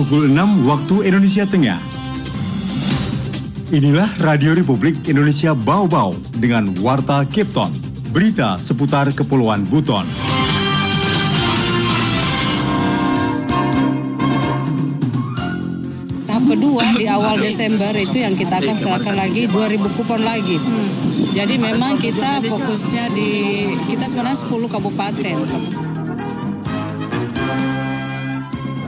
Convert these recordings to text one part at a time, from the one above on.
pukul 6 waktu Indonesia Tengah. Inilah Radio Republik Indonesia Bau-Bau dengan Warta Cape Town, berita seputar Kepulauan Buton. Tahap kedua di awal Desember itu yang kita akan serahkan lagi 2.000 kupon lagi. Jadi memang kita fokusnya kita sebenarnya 10 kabupaten.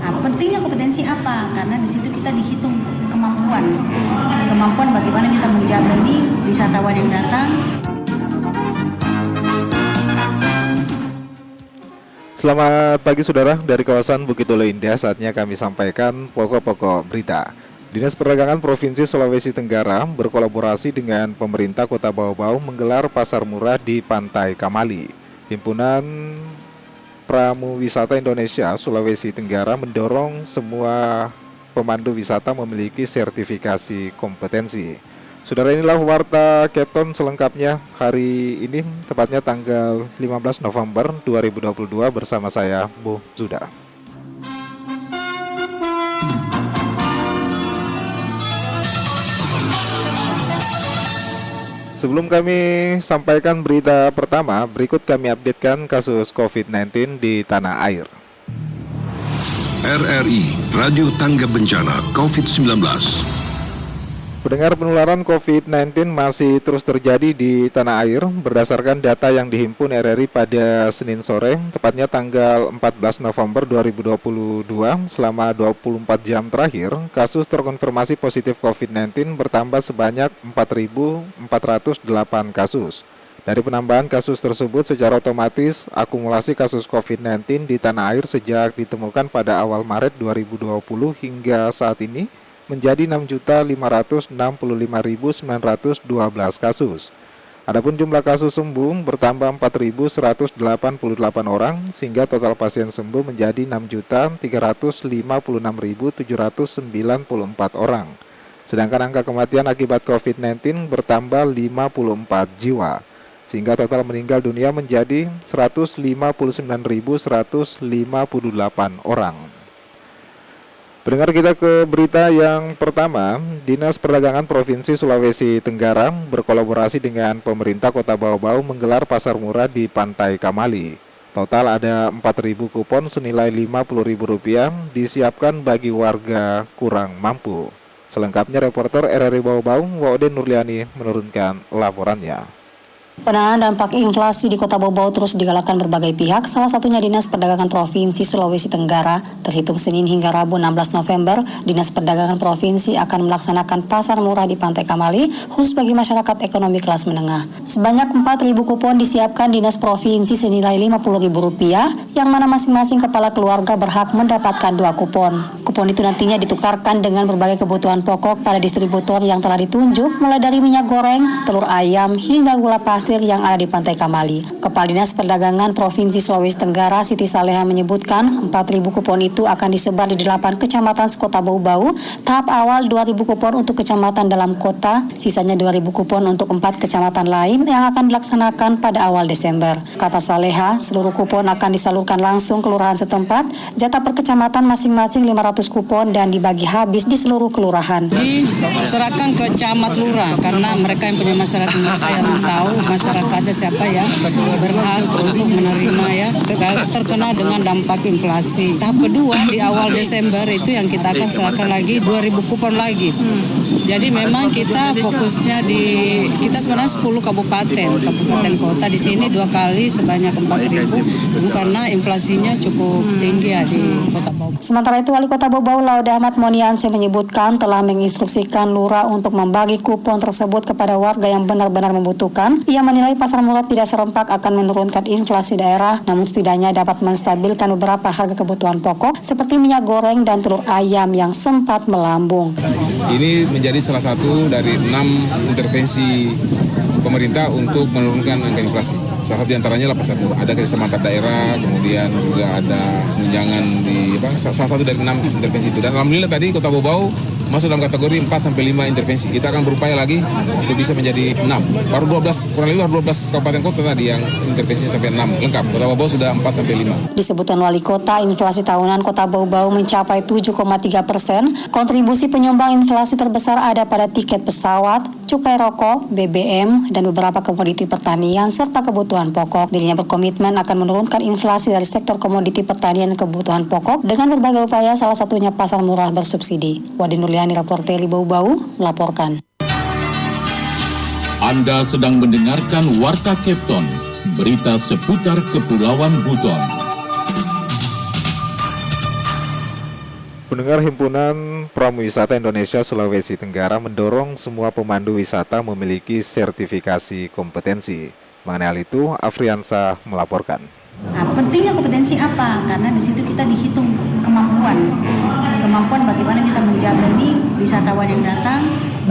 Nah, pentingnya kompetensi apa? Karena di situ kita dihitung kemampuan bagaimana kita menjaga ini wisatawan yang datang. Selamat pagi saudara, dari kawasan Bukit Ulu Indah saatnya kami sampaikan pokok-pokok berita. Dinas Perdagangan Provinsi Sulawesi Tenggara berkolaborasi dengan pemerintah Kota Bau-Bau menggelar pasar murah di Pantai Kamali. Himpunan Pramu Wisata Indonesia Sulawesi Tenggara mendorong semua pemandu wisata memiliki sertifikasi kompetensi. Saudara, inilah Warta Cape Town selengkapnya hari ini, tepatnya tanggal 15 November 2022 bersama saya, Bu Zuda. Sebelum kami sampaikan berita pertama, berikut kami updatekan kasus COVID-19 di tanah air. RRI, Radio Tangga Bencana COVID-19. Pendengar, penularan COVID-19 masih terus terjadi di tanah air. Berdasarkan data yang dihimpun RRI pada Senin sore, tepatnya tanggal 14 November 2022, selama 24 jam terakhir, kasus terkonfirmasi positif COVID-19 bertambah sebanyak 4.408 kasus. Dari penambahan kasus tersebut, secara otomatis akumulasi kasus COVID-19 di tanah air sejak ditemukan pada awal Maret 2020 hingga saat ini menjadi 6.565.912 kasus. Adapun jumlah kasus sembuh bertambah 4.188 orang sehingga total pasien sembuh menjadi 6.356.794 orang. Sedangkan angka kematian akibat COVID-19 bertambah 54 jiwa. Sehingga total meninggal dunia menjadi 159.158 orang. Pendengar, kita ke berita yang pertama. Dinas Perdagangan Provinsi Sulawesi Tenggara berkolaborasi dengan pemerintah Kota Bau-Bau menggelar pasar murah di Pantai Kamali. Total ada 4.000 kupon senilai Rp50.000 disiapkan bagi warga kurang mampu. Selengkapnya reporter RRI Bau-Bau, Waude Nurliani menurunkan laporannya. Penanganan dampak inflasi di Kota Bau-Bau terus digalakkan berbagai pihak, salah satunya Dinas Perdagangan Provinsi Sulawesi Tenggara. Terhitung Senin hingga Rabu 16 November, Dinas Perdagangan Provinsi akan melaksanakan pasar murah di Pantai Kamali, khusus bagi masyarakat ekonomi kelas menengah. Sebanyak 4.000 kupon disiapkan Dinas Provinsi senilai Rp50.000, yang mana masing-masing kepala keluarga berhak mendapatkan 2 kupon. Kupon itu nantinya ditukarkan dengan berbagai kebutuhan pokok pada distributor yang telah ditunjuk, mulai dari minyak goreng, telur ayam, hingga gula pasir yang ada di Pantai Kamali. Kepala Dinas Perdagangan Provinsi Sulawesi Tenggara Siti Saleha menyebutkan 4.000 kupon itu akan disebar di 8 kecamatan sekota Bau-Bau. Tahap awal 2.000 kupon untuk kecamatan dalam kota, sisanya 2.000 kupon untuk 4 kecamatan lain yang akan dilaksanakan pada awal Desember. Kata Saleha, seluruh kupon akan disalurkan langsung ke kelurahan setempat, jatah per kecamatan masing-masing 500 kupon dan dibagi habis di seluruh kelurahan. Diserahkan ke camat lurah karena mereka yang punya masyarakat, mereka yang tahu masyarakatnya siapa yang berhak untuk menerima ya terkena dengan dampak inflasi. Tahap kedua di awal Desember itu yang kita akan serahkan lagi 2.000 kupon lagi. Jadi memang kita fokusnya kita sebenarnya 10 kabupaten kota, di sini 2 kali sebanyak 4.000 karena inflasinya cukup tinggi ya di Kota Bau-Bau. Sementara itu Wali Kota Bau-Bau Laude Ahmad Monianse menyebutkan telah menginstruksikan lurah untuk membagi kupon tersebut kepada warga yang benar-benar membutuhkan. Ia menilai pasar murah tidak serempak akan menurunkan inflasi daerah, namun setidaknya dapat menstabilkan beberapa harga kebutuhan pokok seperti minyak goreng dan telur ayam yang sempat melambung. Ini menjadi salah satu dari 6 intervensi pemerintah untuk menurunkan angka inflasi. Salah satu diantaranya adalah pasar murah. Ada kerjasama antar daerah, kemudian juga ada tunjangan salah satu dari 6 intervensi itu. Dan alhamdulillah tadi Kota Bau-Bau masuk dalam kategori 4-5 intervensi. Kita akan berupaya lagi untuk bisa menjadi 6. Baru 12, kurang lebih 12 kabupaten kota tadi yang intervensi sampai 6 lengkap. Kota Bau Bau sudah 4-5. Disebutkan wali kota, inflasi tahunan Kota Bau Bau mencapai 7,3%. Kontribusi penyumbang inflasi terbesar ada pada tiket pesawat, cukai rokok, BBM, dan beberapa komoditi pertanian serta kebutuhan pokok. Dirinya berkomitmen akan menurunkan inflasi dari sektor komoditi pertanian dan kebutuhan pokok dengan berbagai upaya, salah satunya pasar murah bersubsidi. Wadi Nurliani, Raporteri Bau Bau, melaporkan. Anda sedang mendengarkan Warta Kepton, berita seputar Kepulauan Buton. Pendengar, Himpunan Pramuwisata Indonesia Sulawesi Tenggara mendorong semua pemandu wisata memiliki sertifikasi kompetensi. Mengenai hal itu, Afriansa melaporkan. Nah, pentingnya kompetensi apa? Karena di situ kita dihitung kemampuan bagaimana kita menjaga ini wisatawan yang datang.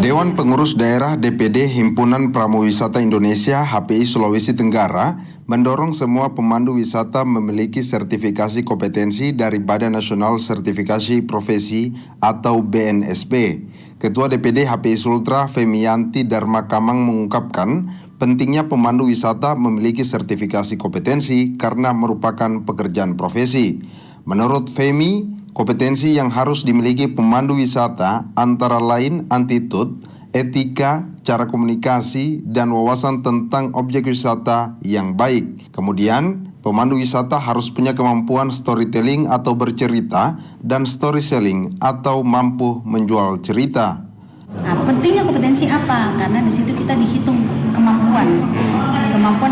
Dewan Pengurus Daerah DPD Himpunan Pramuwisata Indonesia HPI Sulawesi Tenggara mendorong semua pemandu wisata memiliki sertifikasi kompetensi dari Badan Nasional Sertifikasi Profesi atau BNSP. Ketua DPD HPI Sultra Femiyanti Dharma Kamang mengungkapkan pentingnya pemandu wisata memiliki sertifikasi kompetensi karena merupakan pekerjaan profesi. Menurut Femi, kompetensi yang harus dimiliki pemandu wisata antara lain attitude, etika, cara komunikasi, dan wawasan tentang objek wisata yang baik. Kemudian, pemandu wisata harus punya kemampuan storytelling atau bercerita dan story selling atau mampu menjual cerita. Nah, pentingnya kompetensi apa? Karena di situ kita dihitung kemampuan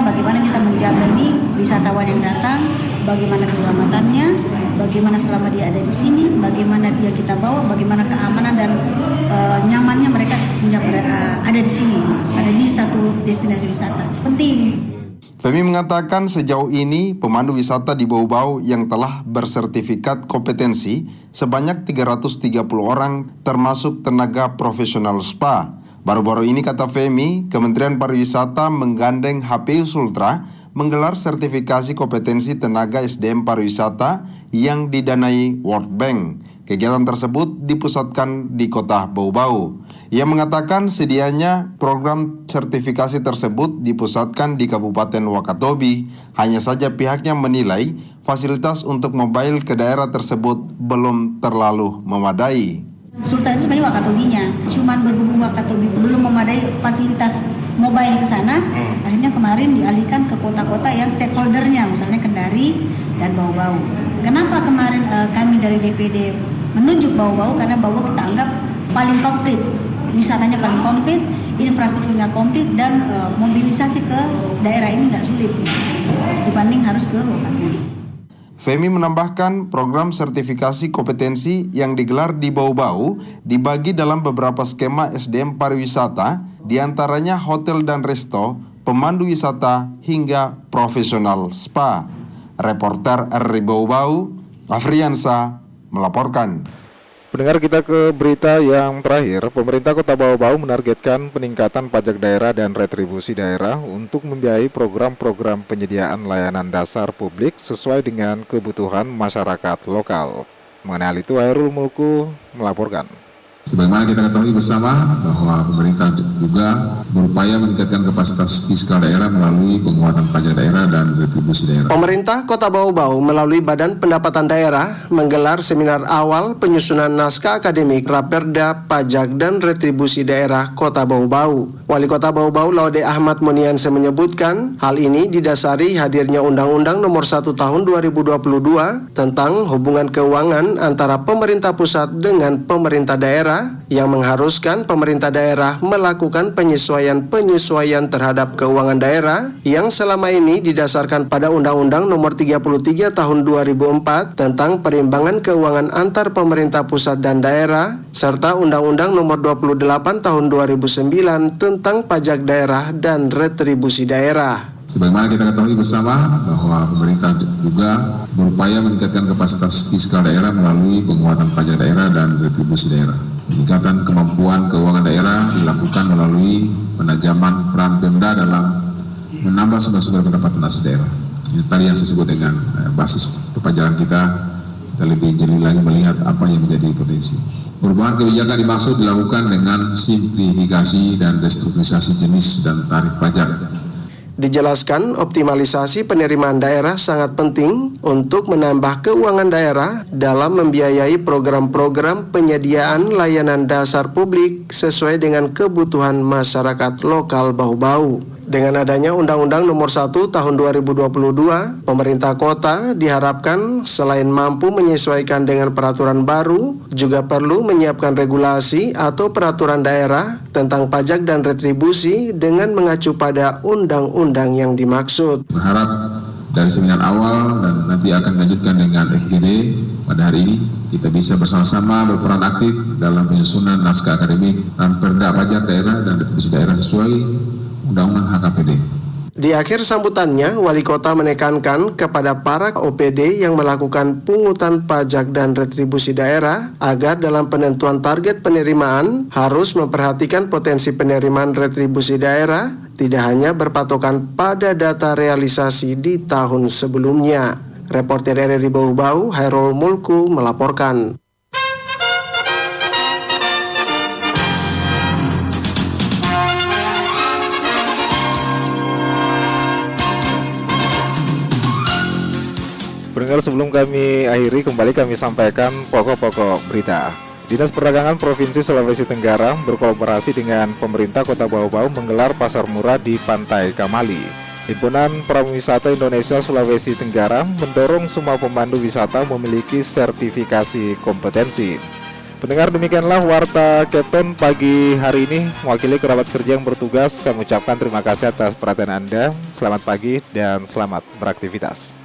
bagaimana kita menjaga ini wisatawan yang datang, bagaimana keselamatannya, bagaimana selama dia ada di sini, bagaimana dia kita bawa, bagaimana keamanan dan nyamannya mereka ada di sini, ada di satu destinasi wisata. Penting. Femi mengatakan sejauh ini pemandu wisata di Bau Bau yang telah bersertifikat kompetensi sebanyak 330 orang termasuk tenaga profesional spa. Baru-baru ini, kata Femi, Kementerian Pariwisata menggandeng HPI Sultra menggelar sertifikasi kompetensi tenaga SDM pariwisata yang didanai World Bank. Kegiatan tersebut dipusatkan di Kota Bau Bau. Ia mengatakan sedianya program sertifikasi tersebut dipusatkan di Kabupaten Wakatobi. Hanya saja pihaknya menilai fasilitas untuk mobile ke daerah tersebut belum terlalu memadai. Sultan itu sebenarnya Wakatobinya, cuman berhubung Wakatobi belum memadai fasilitas mobile ke sana, akhirnya kemarin dialihkan ke kota-kota yang stakeholdernya, misalnya Kendari dan Bau Bau. Kenapa kemarin kami dari DPD menunjuk Bau Bau? Karena Bau Bau kita anggap paling komplit, wisatanya paling komplit, infrastrukturnya komplit, dan mobilisasi ke daerah ini nggak sulit dibanding harus ke Wakatobi. Femi menambahkan program sertifikasi kompetensi yang digelar di Bau Bau dibagi dalam beberapa skema SDM pariwisata, diantaranya hotel dan resto, pemandu wisata, hingga profesional spa. Reporter RRI Bau Bau, Afriansa, melaporkan. Pendengar, kita ke berita yang terakhir. Pemerintah Kota Bau Bau menargetkan peningkatan pajak daerah dan retribusi daerah untuk membiayai program-program penyediaan layanan dasar publik sesuai dengan kebutuhan masyarakat lokal. Mengenai hal itu, Hairul Mulku melaporkan. Sebagaimana kita ketahui bersama bahwa pemerintah juga berupaya meningkatkan kapasitas fiskal daerah melalui penguatan pajak daerah dan retribusi daerah. Pemerintah Kota Bau Bau melalui Badan Pendapatan Daerah menggelar seminar awal penyusunan naskah akademik Raperda Pajak dan Retribusi Daerah Kota Bau Bau. Wali Kota Bau Bau Laude Ahmad Munianse menyebutkan hal ini didasari hadirnya Undang-Undang Nomor 1 Tahun 2022 tentang hubungan keuangan antara pemerintah pusat dengan pemerintah daerah yang mengharuskan pemerintah daerah melakukan penyesuaian terhadap keuangan daerah yang selama ini didasarkan pada Undang-Undang Nomor 33 Tahun 2004 tentang perimbangan keuangan antar pemerintah pusat dan daerah serta Undang-Undang Nomor 28 Tahun 2009 tentang pajak daerah dan retribusi daerah. Sebagaimana kita ketahui bersama bahwa pemerintah juga berupaya meningkatkan kapasitas fiskal daerah melalui penguatan pajak daerah dan retribusi daerah. Peningkatan kemampuan keuangan daerah dilakukan melalui penajaman peran Pemda dalam menambah sumber-sumber pendapatan asli daerah. Ini tadi yang saya sebut dengan basis perpajakan kita lebih jeli lagi melihat apa yang menjadi potensi. Perubahan kebijakan dimaksud dilakukan dengan simplifikasi dan restrukturisasi jenis dan tarif pajak. Dijelaskan optimalisasi penerimaan daerah sangat penting untuk menambah keuangan daerah dalam membiayai program-program penyediaan layanan dasar publik sesuai dengan kebutuhan masyarakat lokal Bau-Bau. Dengan adanya Undang-Undang Nomor 1 Tahun 2022, pemerintah kota diharapkan selain mampu menyesuaikan dengan peraturan baru, juga perlu menyiapkan regulasi atau peraturan daerah tentang pajak dan retribusi dengan mengacu pada undang-undang yang dimaksud. Berharap dari seminar awal dan nanti akan dilanjutkan dengan FGD pada hari ini, kita bisa bersama-sama berperan aktif dalam penyusunan naskah akademik dan perda pajak daerah dan retribusi daerah sesuai Undang-Undang HKPD. Di akhir sambutannya, Wali Kota menekankan kepada para OPD yang melakukan pungutan pajak dan retribusi daerah agar dalam penentuan target penerimaan harus memperhatikan potensi penerimaan retribusi daerah, tidak hanya berpatokan pada data realisasi di tahun sebelumnya. Reporter RRI Bau-Bau, Hairul Mulku melaporkan. Pendengar, sebelum kami akhiri, kembali kami sampaikan pokok-pokok berita. Dinas Perdagangan Provinsi Sulawesi Tenggara berkolaborasi dengan pemerintah Kota Bau-Bau menggelar pasar murah di Pantai Kamali. Himpunan Pramuwisata Indonesia Sulawesi Tenggara mendorong semua pemandu wisata memiliki sertifikasi kompetensi. Pendengar, demikianlah Warta Kepton pagi hari ini. Mewakili kerabat kerja yang bertugas, kami ucapkan terima kasih atas perhatian Anda. Selamat pagi dan selamat beraktivitas.